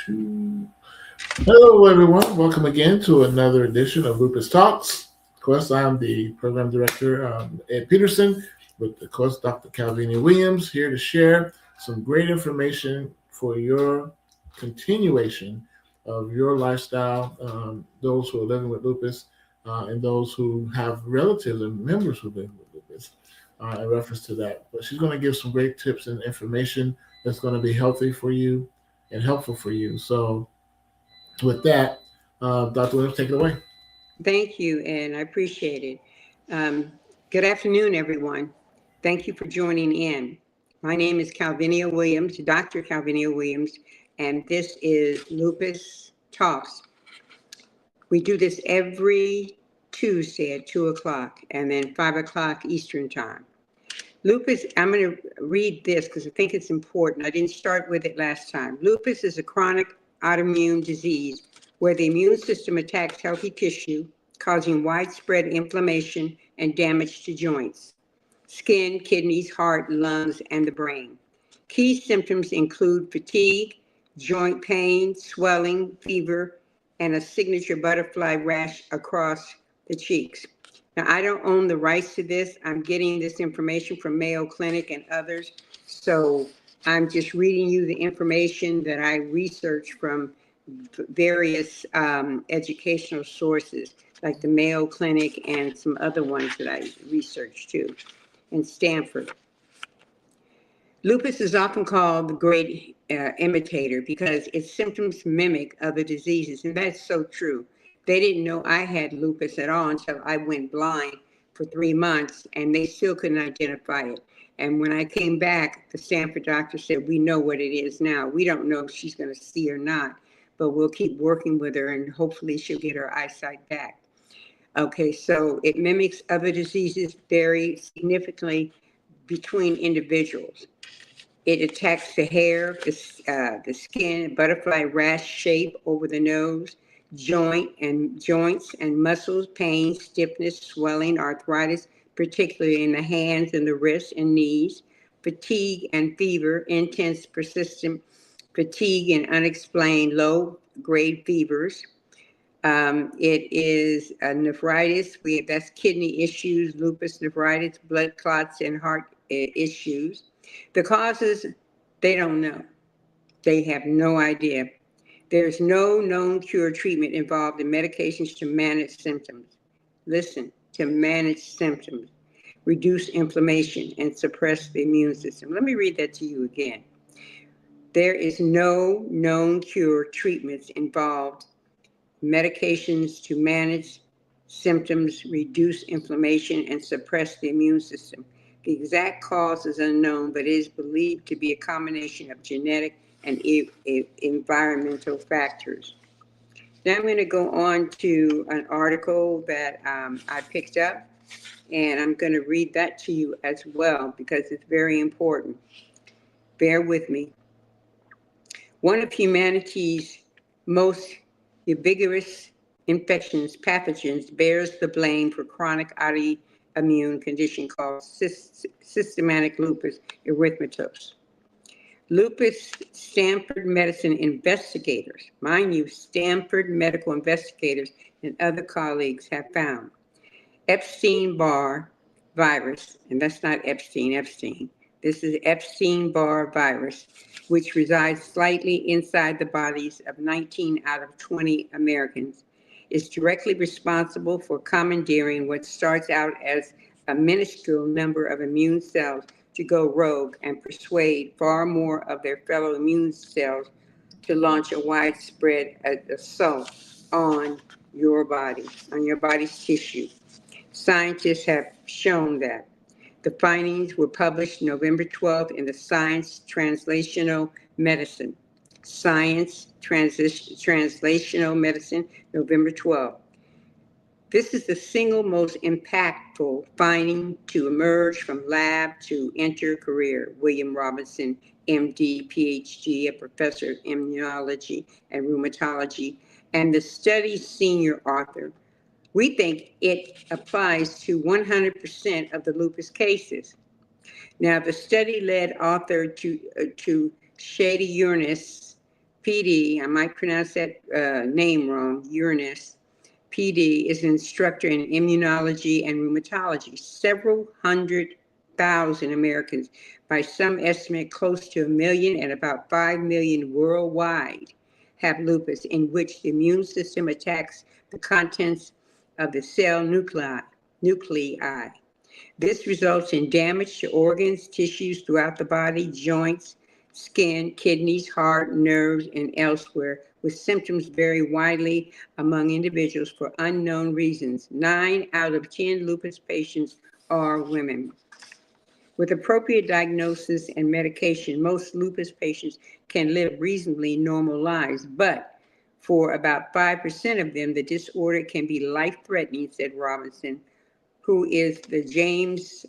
Two. Hello, everyone. Welcome again to another edition of Lupus Talks. Of course, I'm the program director, Ed Peterson, with, of course, Dr. Calvini Williams, here to share some great information for your continuation of your lifestyle, those who are living with lupus, and those who have relatives and members who live with lupus, in reference to that. But she's going to give some great tips and information that's going to be healthy for you and helpful for you. So, with that, Dr. Williams, take it away. Thank you, and I appreciate it. Good afternoon, everyone. Thank you for joining in. My name is Calvinia Williams, Dr. Calvinia Williams, and this is Lupus Talks. We do this every Tuesday at 2 o'clock and then 5 o'clock Eastern Time. Lupus, I'm going to read this because I think it's important. I didn't start with it last time. Lupus is a chronic autoimmune disease where the immune system attacks healthy tissue, causing widespread inflammation and damage to joints, skin, kidneys, heart, lungs, and the brain. Key symptoms include fatigue, joint pain, swelling, fever, and a signature butterfly rash across the cheeks. Now, I don't own the rights to this. I'm getting this information from Mayo Clinic and others. So I'm just reading you the information that I researched from various educational sources, like the Mayo Clinic and some other ones that I researched too, in Stanford. Lupus is often called the great imitator because its symptoms mimic other diseases, and that's so true. They didn't know I had lupus at all until I went blind for 3 months, and they still couldn't identify it. And when I came back, the Stanford doctor said, "We know what it is now. We don't know if she's going to see or not, but we'll keep working with her, and hopefully she'll get her eyesight back." Okay, so it mimics other diseases very significantly between individuals. It attacks the hair, the skin, butterfly rash shape over the nose, joints and muscles, pain, stiffness, swelling, arthritis, particularly in the hands and the wrists and knees, fatigue and fever, intense, persistent fatigue and unexplained low-grade fevers. It is nephritis. That's kidney issues, lupus nephritis, blood clots, and heart issues. The causes, they don't know. They have no idea. There's no known cure treatment involved in medications to manage symptoms. Listen, to manage symptoms, reduce inflammation, and suppress the immune system. Let me read that to you again. There is no known cure treatments involved medications to manage symptoms, reduce inflammation, and suppress the immune system. The exact cause is unknown, but it is believed to be a combination of genetic and environmental factors. Now I'm going to go on to an article that I picked up, and I'm going to read that to you as well because it's very important. Bear with me. One of humanity's most ubiquitous infections, pathogens, bears the blame for chronic autoimmune condition called systematic lupus erythematosus. Lupus Stanford medicine investigators, mind you, Stanford medical investigators and other colleagues have found Epstein-Barr virus, and that's not Epstein. This is Epstein-Barr virus, which resides slightly inside the bodies of 19 out of 20 Americans, is directly responsible for commandeering what starts out as a minuscule number of immune cells to go rogue and persuade far more of their fellow immune cells to launch a widespread assault on your body, on your body's tissue. Scientists have shown that. The findings were published November 12th in the Science Translational Medicine. Science Translational Medicine, November 12th. This is the single most impactful finding to emerge from lab to enter career. William Robinson, MD, PhD, a professor of immunology and rheumatology, and the study's senior author. We think it applies to 100% of the lupus cases. Now, the study led author to Shady Uranus PD, I might pronounce that name wrong, Uranus. PD is an instructor in immunology and rheumatology. Several 100,000 Americans, by some estimate close to 1 million and about 5 million worldwide, have lupus, in which the immune system attacks the contents of the cell nuclei. This results in damage to organs, tissues throughout the body, joints, skin, kidneys, heart, nerves, and elsewhere, with symptoms vary widely among individuals for unknown reasons. 9 out of 10 lupus patients are women. With appropriate diagnosis and medication, most lupus patients can live reasonably normal lives, but for about 5% of them, the disorder can be life-threatening, said Robinson, who is the James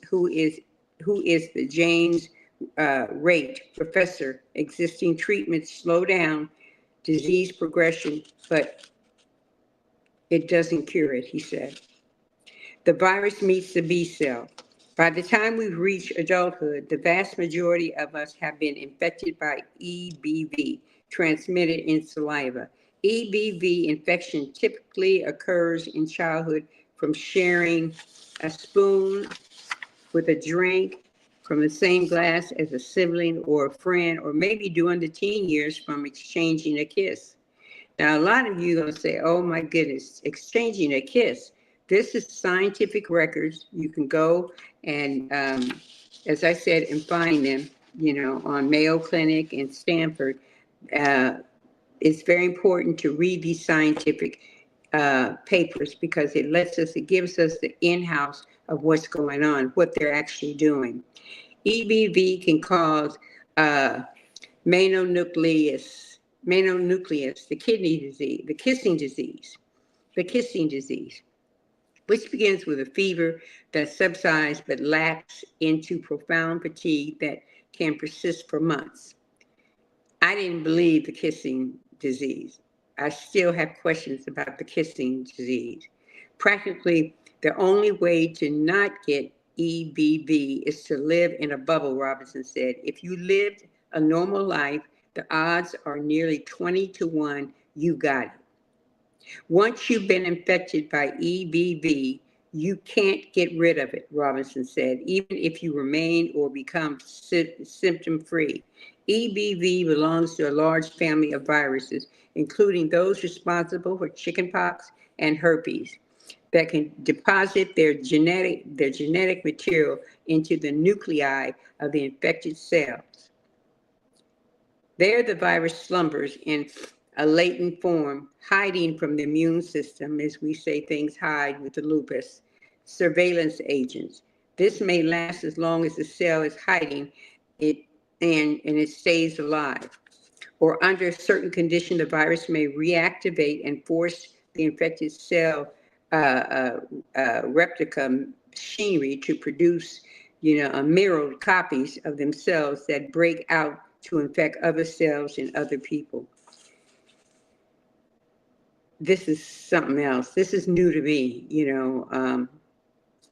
Rate professor. Existing treatments slow down disease progression, but it doesn't cure it, he said. The virus meets the B cell. By the time we reach adulthood, the vast majority of us have been infected by EBV, transmitted in saliva. EBV infection typically occurs in childhood from sharing a spoon with a drink from the same glass as a sibling or a friend, or maybe during the teen years from exchanging a kiss. Now, a lot of you are going to say, oh my goodness, exchanging a kiss. This is scientific records. You can go and, as I said, and find them, on Mayo Clinic and Stanford. It's very important to read these scientific papers, because it gives us the in-house of what's going on, what they're actually doing. EBV can cause mononucleus, the kidney disease, the kissing disease, which begins with a fever that subsides but lapses into profound fatigue that can persist for months. I didn't believe the kissing disease. I still have questions about the kissing disease. Practically, the only way to not get EBV is to live in a bubble, Robinson said. If you lived a normal life, the odds are nearly 20 to 1 you got it. Once you've been infected by EBV, you can't get rid of it, Robinson said, even if you remain or become symptom-free. EBV belongs to a large family of viruses, including those responsible for chickenpox and herpes, that can deposit their genetic material into the nuclei of the infected cells. There, the virus slumbers in a latent form, hiding from the immune system, as we say things hide with the lupus, surveillance agents. This may last as long as the cell is hiding it, and it stays alive. Or under certain conditions, the virus may reactivate and force the infected cell replica machinery to produce, mirrored copies of themselves that break out to infect other cells and other people. This is something else. This is new to me,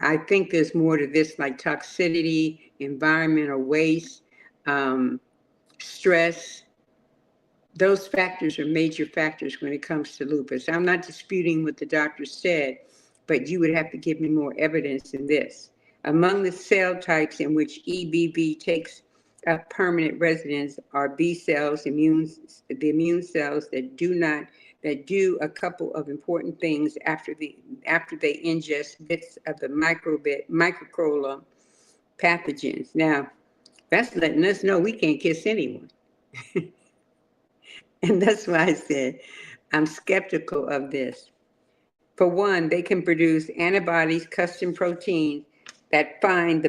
I think there's more to this, like toxicity, environmental waste, stress. Those factors are major factors when it comes to lupus. I'm not disputing what the doctor said, but you would have to give me more evidence than this. Among the cell types in which EBV takes up permanent residence are B cells, the immune cells that do a couple of important things after they ingest bits of the microcola pathogens. Now, that's letting us know we can't kiss anyone. And that's why I said I'm skeptical of this. For one, they can produce antibodies, custom proteins that find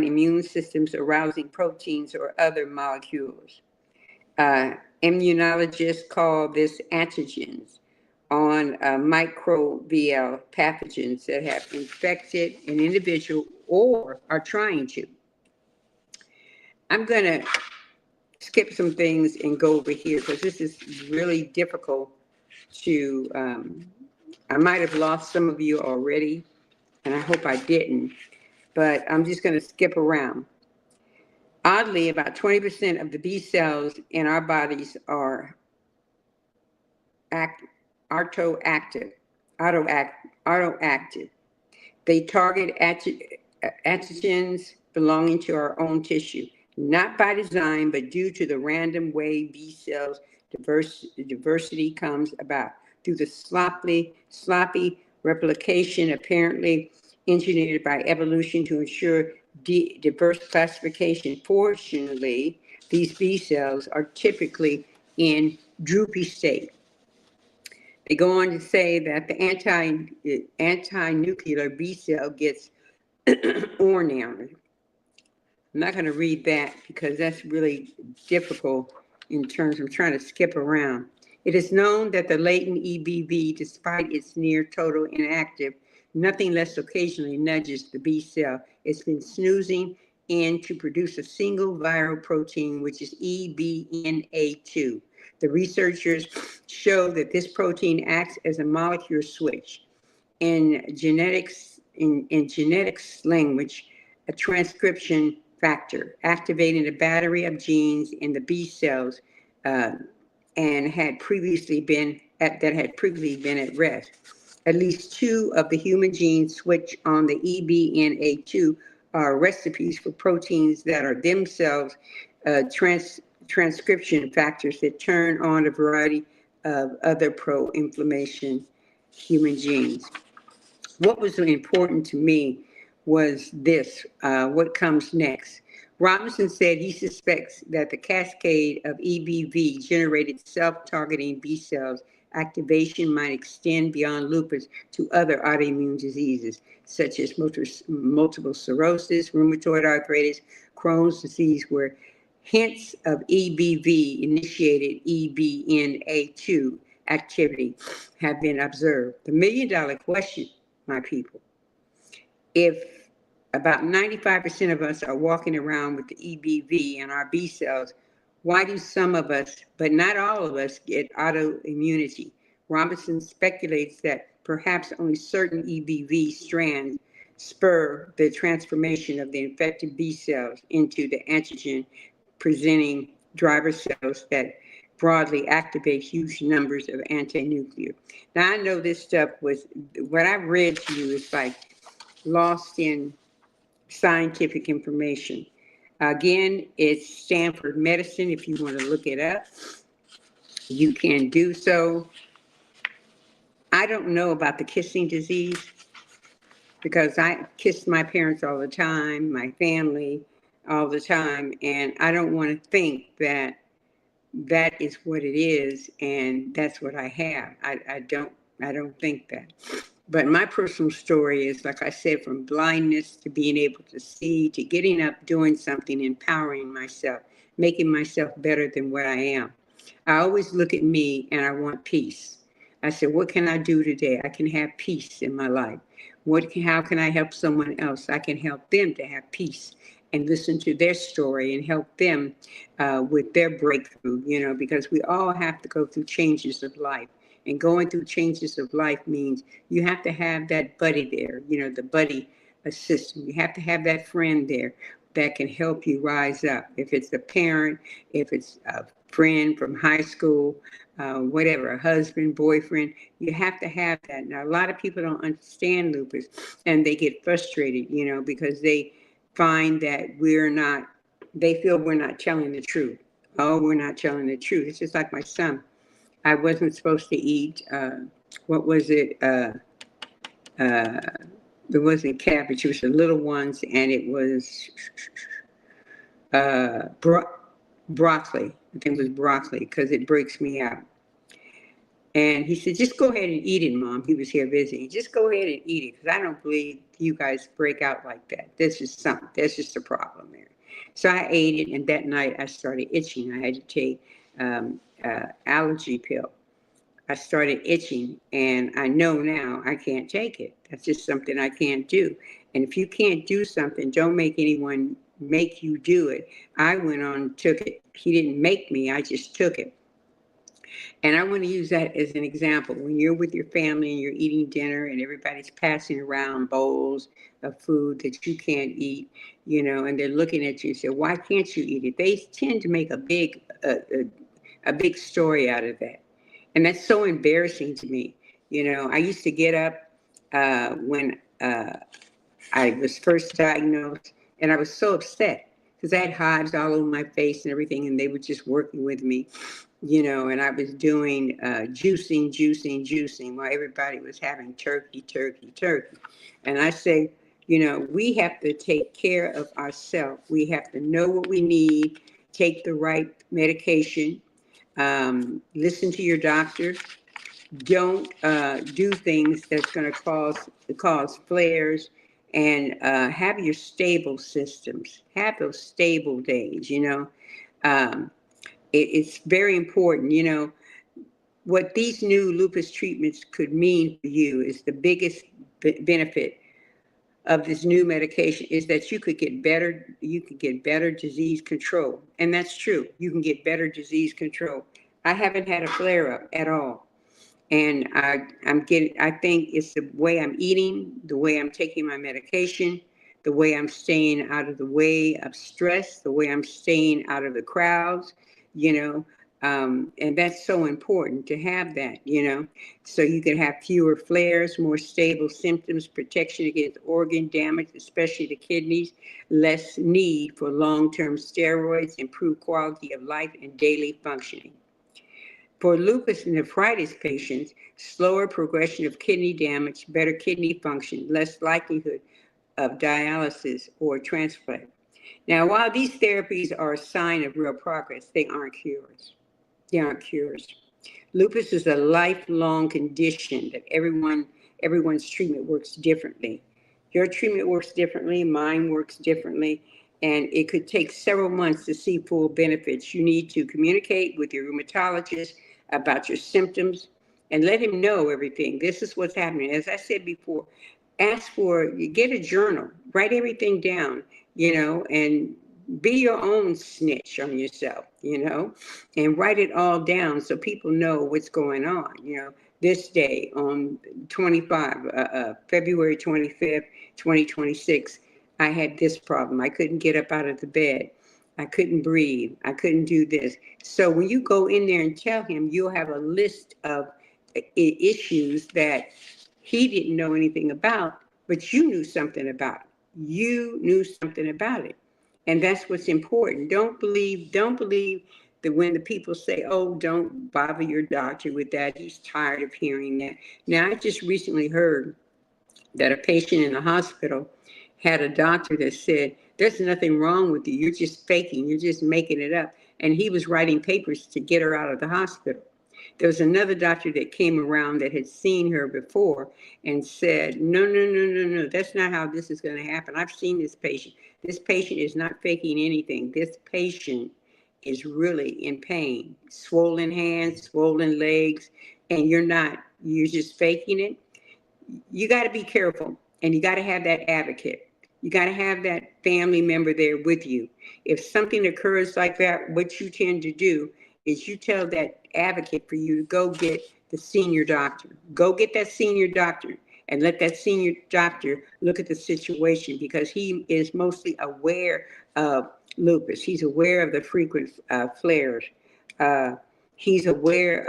immune systems arousing proteins or other molecules. Immunologists call this antigens on microbial pathogens that have infected an individual or are trying to. I'm going to skip some things and go over here, because this is really difficult to, I might have lost some of you already, and I hope I didn't, but I'm just going to skip around. Oddly, about 20% of the B cells in our bodies are act, autoactive, autoactive. They target antigens belonging to our own tissue, not by design, but due to the random way B cells diversity comes about through the sloppy replication, apparently engineered by evolution to ensure diverse classification. Fortunately, these B cells are typically in droopy state. They go on to say that the anti-nuclear B cell gets ornery. I'm not going to read that because that's really difficult in terms of trying to skip around. It is known that the latent EBV, despite its near total inactive, nothing less occasionally nudges the B cell. It's been snoozing in to produce a single viral protein, which is EBNA2. The researchers show that this protein acts as a molecular switch. In genetics language, a transcription factor, activating a battery of genes in the B cells uh, and had previously been at rest. At least two of the human genes switch on the EBNA2 are recipes for proteins that are themselves transcription factors that turn on a variety of other pro-inflammation human genes. What was important to me was this, what comes next. Robinson said he suspects that the cascade of EBV generated self-targeting B cells activation might extend beyond lupus to other autoimmune diseases, such as multiple sclerosis, rheumatoid arthritis, Crohn's disease, where hints of EBV-initiated EBNA2 activity have been observed. The million-dollar question, my people, if about 95% of us are walking around with the EBV in our B cells, why do some of us, but not all of us, get autoimmunity? Robinson speculates that perhaps only certain EBV strands spur the transformation of the infected B cells into the antigen presenting driver cells that broadly activate huge numbers of anti-nuclear. Now, I know this stuff was, what I've read to you is like lost in scientific information. Again, it's Stanford Medicine. If you want to look it up, you can do so. I don't know about the kissing disease because I kissed my parents all the time, my family all the time, and I don't want to think that that is what it is and that's what I have. I don't think that. But my personal story is, like I said, from blindness to being able to see, to getting up, doing something, empowering myself, making myself better than what I am. I always look at me and I want peace. I said, what can I do today? I can have peace in my life. How can I help someone else? I can help them to have peace and listen to their story and help them with their breakthrough, because we all have to go through changes of life. And going through changes of life means you have to have that buddy there, the buddy system. You have to have that friend there that can help you rise up. If it's a parent, if it's a friend from high school, whatever, a husband, boyfriend, you have to have that. Now, a lot of people don't understand lupus and they get frustrated, because they find that they feel we're not telling the truth. Oh, we're not telling the truth. It's just like my son. I wasn't supposed to eat, what was it? It wasn't cabbage, it was the little ones, and it was broccoli. I think it was broccoli because it breaks me out. And he said, just go ahead and eat it, Mom. He was here visiting. Just go ahead and eat it because I don't believe you guys break out like that. That's just a problem there. So I ate it, and that night I started itching. I had to take allergy pill. I started itching, and I know now I can't take it. That's just something I can't do. And if you can't do something, don't make anyone make you do it. I went on and took it. He didn't make me. I just took it. And I want to use that as an example. When you're with your family and you're eating dinner and everybody's passing around bowls of food that you can't eat, and they're looking at you and say, "Why can't you eat it?" They tend to make a big story out of that, and that's so embarrassing to me. I used to get up when I was first diagnosed, and I was so upset because I had hives all over my face and everything, and they were just working with me, and I was doing juicing while everybody was having turkey, turkey, turkey. And I say, we have to take care of ourselves. We have to know what we need, take the right medication, listen to your doctor, don't do things that's going to cause flares, and have your stable systems, have those stable days. Um, it's very important. What these new lupus treatments could mean for you is the biggest benefit of this new medication is that you could get better disease control, and that's true. You can get better disease control. I haven't had a flare up at all, and I think it's the way I'm eating, the way I'm taking my medication, the way I'm staying out of the way of stress, the way I'm staying out of the crowds, you know, and that's so important to have that, so you can have fewer flares, more stable symptoms, protection against organ damage, especially the kidneys, less need for long-term steroids, improved quality of life and daily functioning. For lupus nephritis patients, slower progression of kidney damage, better kidney function, less likelihood of dialysis or transplant. Now, while these therapies are a sign of real progress, they aren't cures. They aren't cures. Lupus is a lifelong condition that everyone's treatment works differently. Your treatment works differently, mine works differently, and it could take several months to see full benefits. You need to communicate with your rheumatologist about your symptoms and let him know everything. This is what's happening. As I said before, get a journal, write everything down, and be your own snitch on yourself, and write it all down so people know what's going on. This day on February 25th, 2026, I had this problem. I couldn't get up out of the bed. I couldn't breathe. I couldn't do this. So when you go in there and tell him, you'll have a list of issues that he didn't know anything about, but you knew something about it. You knew something about it. And that's what's important. Don't believe that when the people say, "Oh, don't bother your doctor with that. He's tired of hearing that." Now, I just recently heard that a patient in the hospital had a doctor that said, "There's nothing wrong with you. You're just faking. You're just making it up." And he was writing papers to get her out of the hospital. There was another doctor that came around that had seen her before and said, "No, no, no, no, no. That's not how this is going to happen. I've seen this patient. This patient is not faking anything. This patient is really in pain, swollen hands, swollen legs, and you're just faking it." You got to be careful, and you got to have that advocate. You got to have that family member there with you. If something occurs like that, what you tend to do is you tell that advocate for you to go get the senior doctor. Go get that senior doctor and let that senior doctor look at the situation, because he is mostly aware of lupus. He's aware of the frequent flares. Uh, he's aware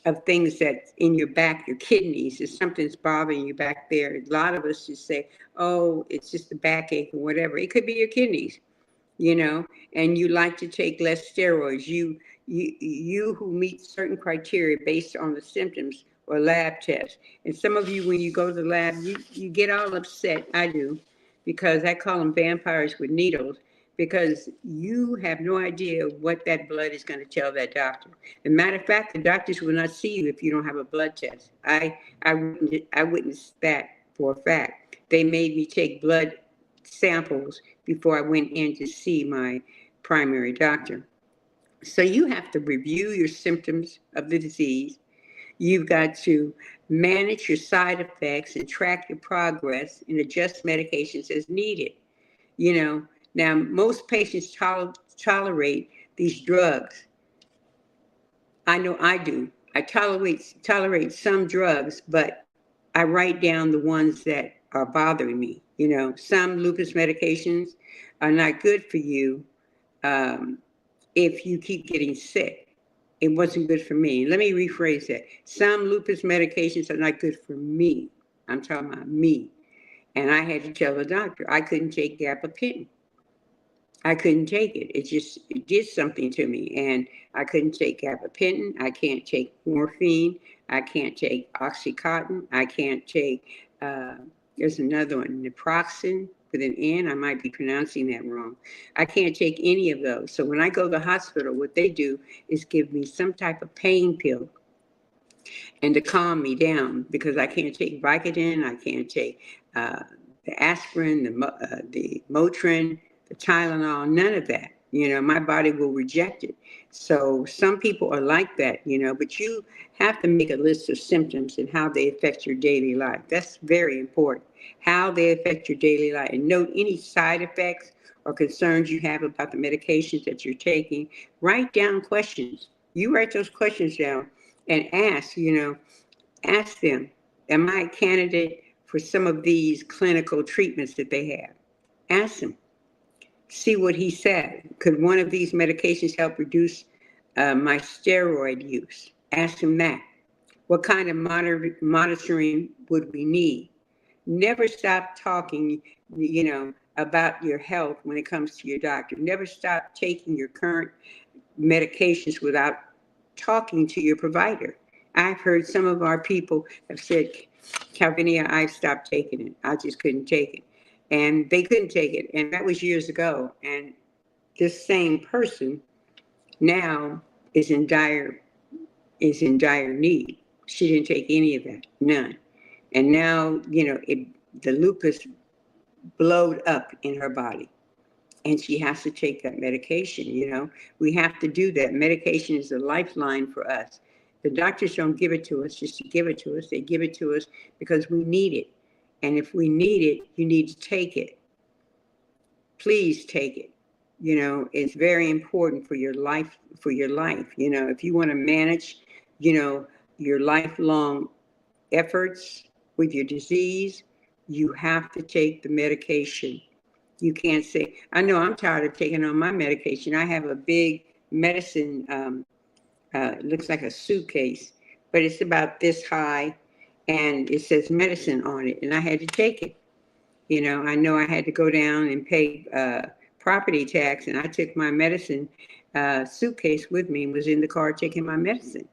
of things that in your back, your kidneys, if something's bothering you back there. A lot of us just say, "Oh, it's just a backache or whatever." It could be your kidneys, and you like to take less steroids. You who meet certain criteria based on the symptoms or lab tests. And some of you, when you go to the lab, you get all upset. I do, because I call them vampires with needles, because you have no idea what that blood is going to tell that doctor. As a matter of fact, the doctors will not see you if you don't have a blood test. I witnessed that for a fact. They made me take blood samples before I went in to see my primary doctor. So you have to review your symptoms of the disease. You've got to manage your side effects and track your progress and adjust medications as needed. You know, Now most patients tolerate these drugs. I know I do. I tolerate some drugs, but I write down the ones that are bothering me. You know, some lupus medications are not good for you um, if you keep getting sick. It wasn't good for me. Let me rephrase that. Some lupus medications are not good for me. I'm talking about me. And I had to tell the doctor I couldn't take gabapentin. I couldn't take it. It did something to me. And I couldn't take gabapentin. I can't take morphine. I can't take Oxycontin. I can't take, uh, there's another one, naproxen with an N. I might be pronouncing that wrong. I can't take any of those. So when I go to the hospital, what they do is give me some type of pain pill and to calm me down because I can't take Vicodin, I can't take uh, the aspirin, the Motrin, the Tylenol, none of that. You know, my body will reject it. So some people are like that, you know, but you have to make a list of symptoms and how they affect your daily life. That's very important. How they affect your daily life and note any side effects or concerns you have about the medications that you're taking. Write down questions. You write those questions down and ask them, am I a candidate for some of these clinical treatments that they have? Ask them, see what he said. Could one of these medications help reduce my steroid use? Ask him that. What kind of monitoring would we need? Never stop talking, about your health when it comes to your doctor. Never stop taking your current medications without talking to your provider. I've heard some of our people have said, Calvinia, I've stopped taking it. I just couldn't take it. And they couldn't take it. And that was years ago. And this same person now is in dire need. She didn't take any of that, none. And now, the lupus blowed up in her body and she has to take that medication. We have to do that. Medication is a lifeline for us. The doctors don't give it to us just to give it to us. They give it to us because we need it. And if we need it, you need to take it. Please take it. It's very important for your life. If you want to manage, your lifelong efforts with your disease, you have to take the medication. You can't say, I know I'm tired of taking on my medication. I have a big medicine, looks like a suitcase, but it's about this high and it says medicine on it. And I had to take it. I know I had to go down and pay property tax, and I took my medicine suitcase with me and was in the car taking my medicine.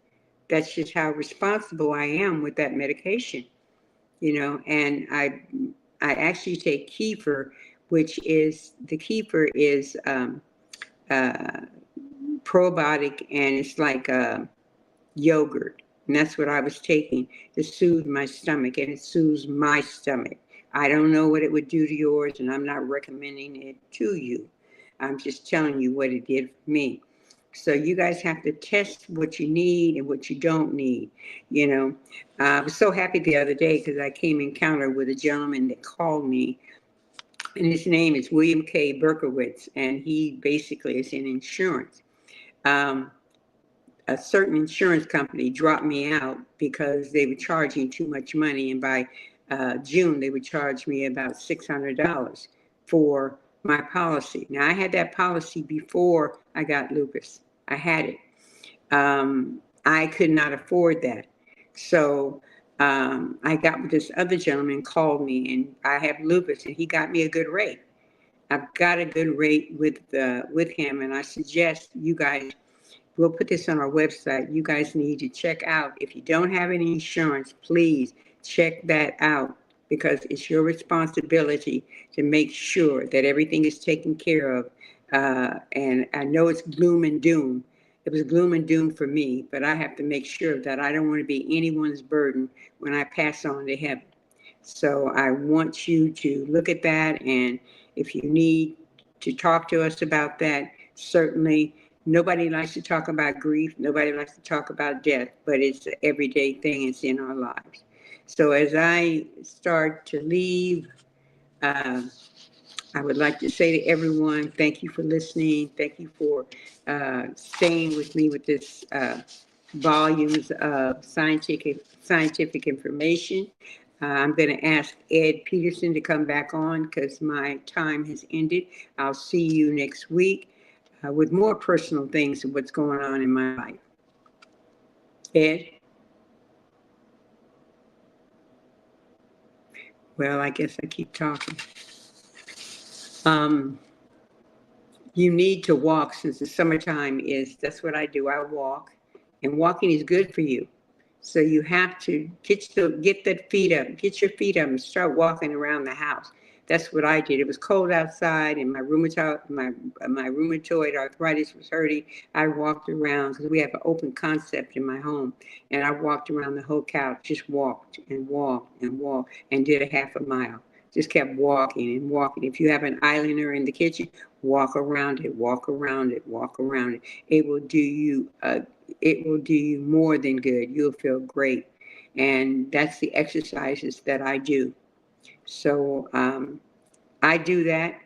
That's just how responsible I am with that medication. And I actually take kefir, which is the kefir is uh, probiotic and it's like yogurt. And that's what I was taking to soothe my stomach, and it soothes my stomach. I don't know what it would do to yours, and I'm not recommending it to you. I'm just telling you what it did for me. So you guys have to test what you need and what you don't need. I was so happy the other day because I came in encounter with a gentleman that called me, and his name is William K. Berkowitz, and he basically is in insurance. Um, a certain insurance company dropped me out because they were charging too much money, and by June they would charge me about $600 for my policy. Now I had that policy before I got lupus. I had it. I could not afford that, so I got with this other gentleman called me, and I have lupus, and he got me a good rate. I've got a good rate with him, and I suggest you guys. We'll put this on our website. You guys need to check out. If you don't have any insurance, please check that out because it's your responsibility to make sure that everything is taken care of. And I know it's gloom and doom. It was gloom and doom for me, but I have to make sure that I don't want to be anyone's burden when I pass on to heaven. So I want you to look at that. And if you need to talk to us about that, certainly. Nobody likes to talk about grief. Nobody likes to talk about death, but it's an everyday thing. It's in our lives. So as I start to leave, uh, I would like to say to everyone, thank you for listening. Thank you for staying with me with this volumes of scientific information. I'm going to ask Ed Peterson to come back on because my time has ended. I'll see you next week with more personal things of what's going on in my life. Ed? Well, I guess I keep talking. Um, you need to walk since the summertime is, that's what I do. I walk, and walking is good for you. So you have to get that feet up, get your feet up and start walking around the house. That's what I did. It was cold outside and my rheumatoid arthritis was hurting. I walked around because we have an open concept in my home. And I walked around the whole couch, just walked and walked and walked and did a half a mile. Just kept walking and walking. If you have an islander in the kitchen, walk around it, walk around it, walk around it. It will do you it will do you more than good. You'll feel great. And that's the exercises that I do. So I do that.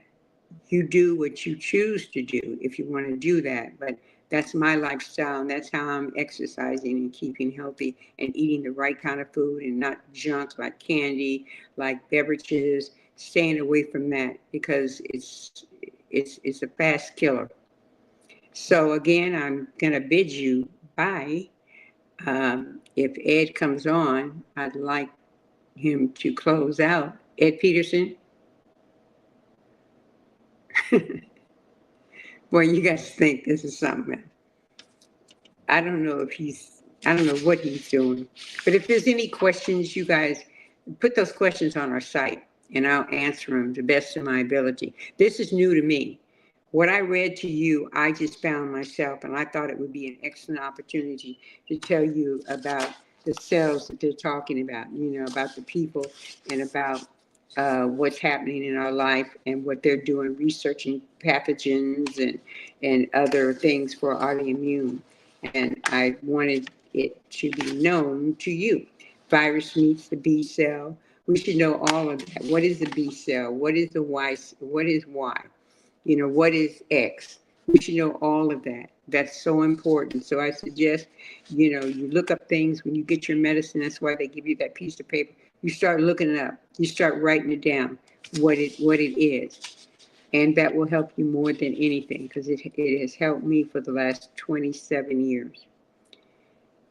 You do what you choose to do if you want to do that. But that's my lifestyle, and that's how I'm exercising and keeping healthy and eating the right kind of food and not junk like candy, like beverages. Staying away from that because it's a fast killer. So again, I'm gonna bid you bye. If Ed comes on, I'd like him to close out. Ed Peterson, boy, you guys think this is something. I don't know what he's doing. But if there's any questions, you guys put those questions on our site and I'll answer them to the best of my ability. This is new to me. What I read to you, I just found myself, and I thought it would be an excellent opportunity to tell you about the cells that they're talking about, about the people and about what's happening in our life and what they're doing, researching pathogens and other things for autoimmune. And I wanted it to be known to you. Virus meets the B cell. We should know all of that. What is the B cell? What is the Y? What is Y? What is X? We should know all of that. That's so important. So I suggest, you look up things when you get your medicine. That's why they give you that piece of paper. You start looking it up. You start writing it down, what it is. And that will help you more than anything because it has helped me for the last 27 years.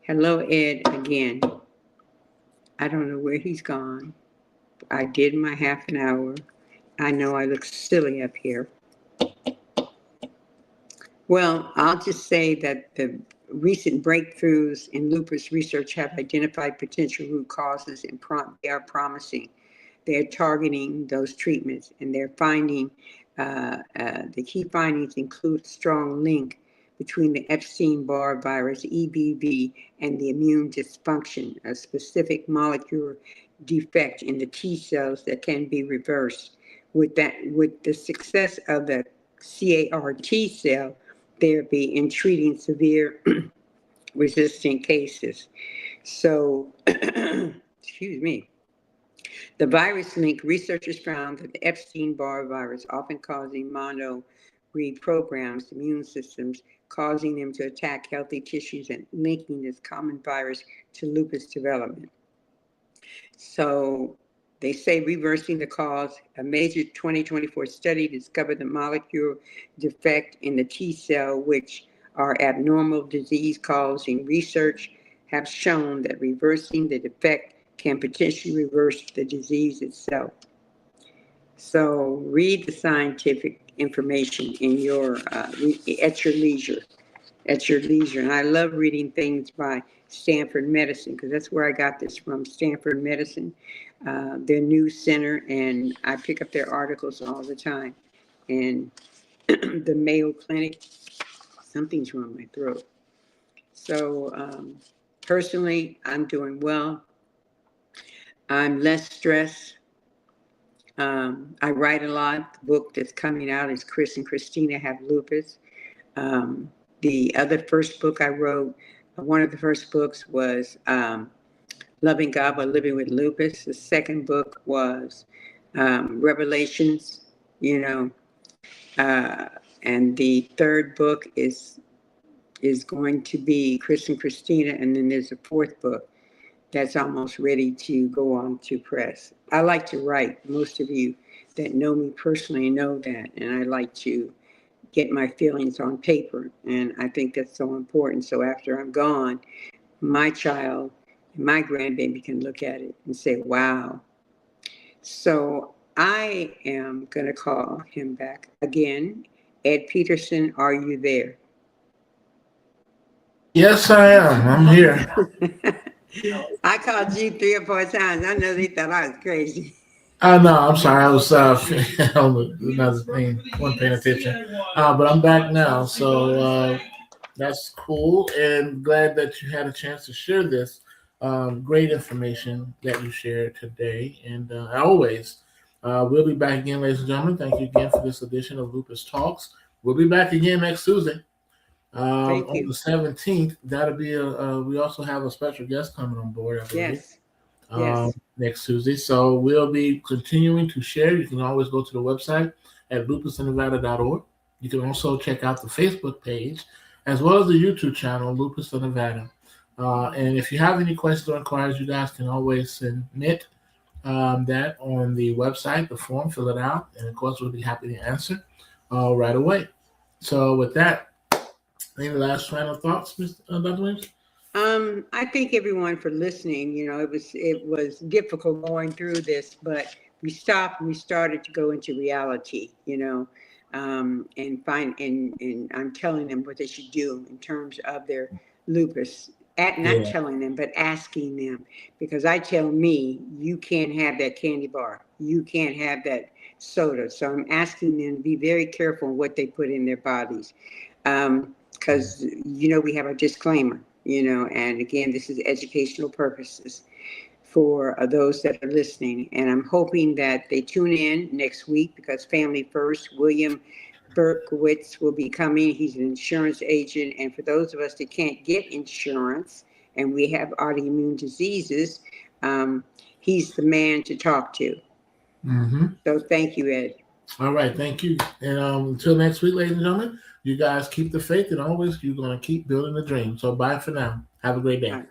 Hello, Ed, again. I don't know where he's gone. I did my half an hour. I know I look silly up here. Well, I'll just say that the recent breakthroughs in lupus research have identified potential root causes and they are promising. They're targeting those treatments, and they're finding the key findings include a strong link between the Epstein-Barr virus (EBV) and the immune dysfunction, a specific molecular defect in the T cells that can be reversed. With the success of the CAR-T cell therapy in treating severe resistant cases. So, excuse me. The virus link, researchers found that the Epstein-Barr virus, often causing mono reprograms immune systems, causing them to attack healthy tissues and linking this common virus to lupus development. So they say reversing the cause. A major 2024 study discovered the molecular defect in the T cell, which are abnormal disease causing. Research have shown that reversing the defect can potentially reverse the disease itself. So read the scientific information at your leisure. At your leisure. And I love reading things by Stanford Medicine because that's where I got this from, Stanford Medicine, their news center, and I pick up their articles all the time. And the Mayo Clinic, something's wrong with my throat. So personally, I'm doing well. I'm less stressed. I write a lot. The book that's coming out is Chris and Christina Have Lupus. The other first book I wrote, one of the first books was Loving God While Living with Lupus. The second book was Revelations, you know, and the third book is is going to be Chris and Christina, and then there's a fourth book that's almost ready to go on to press. I like to write. Most of you that know me personally know that, and I like to get my feelings on paper, and I think that's so important. So after I'm gone, my child and my grandbaby can look at it and say, "Wow." So I am going to call him back again. Ed Peterson, are you there? Yes, I am. I'm here. I called you 3 or 4 times. I know they thought I was crazy. No, I'm sorry. I was on another thing, wasn't paying attention. But I'm back now, so that's cool, and glad that you had a chance to share this great information that you shared today. And always, we'll be back again, ladies and gentlemen. Thank you again for this edition of Lupus Talks. We'll be back again next Tuesday. Thank On you. the 17th, that'll be we also have a special guest coming on board, I believe, Yes. Yes. next Tuesday. So we'll be continuing to share. You can always go to the website at lupusinnevada.org. You can also check out the Facebook page as well as the YouTube channel, Lupus in Nevada. And if you have any questions or inquiries, you guys can always submit that on the website, the form, fill it out, and of course, we'll be happy to answer right away. So with that, any last final thoughts, Mr. Dr. Williams? I thank everyone for listening. You know, it was difficult going through this, but we stopped and we started to go into reality. And find and I'm telling them what they should do in terms of their lupus. At not Yeah. telling them, but asking them, because I tell me you can't have that candy bar, you can't have that soda. So I'm asking them to be very careful what they put in their bodies, because we have a disclaimer, and again, this is educational purposes for those that are listening. And I'm hoping that they tune in next week, because Family First, William Berkowitz will be coming. He's an insurance agent. And for those of us that can't get insurance and we have autoimmune diseases, um, he's the man to talk to. Mm-hmm. So thank you, Ed. All right, thank you. And until next week, ladies and gentlemen, you guys keep the faith, and always you're going to keep building the dream. So bye for now. Have a great day.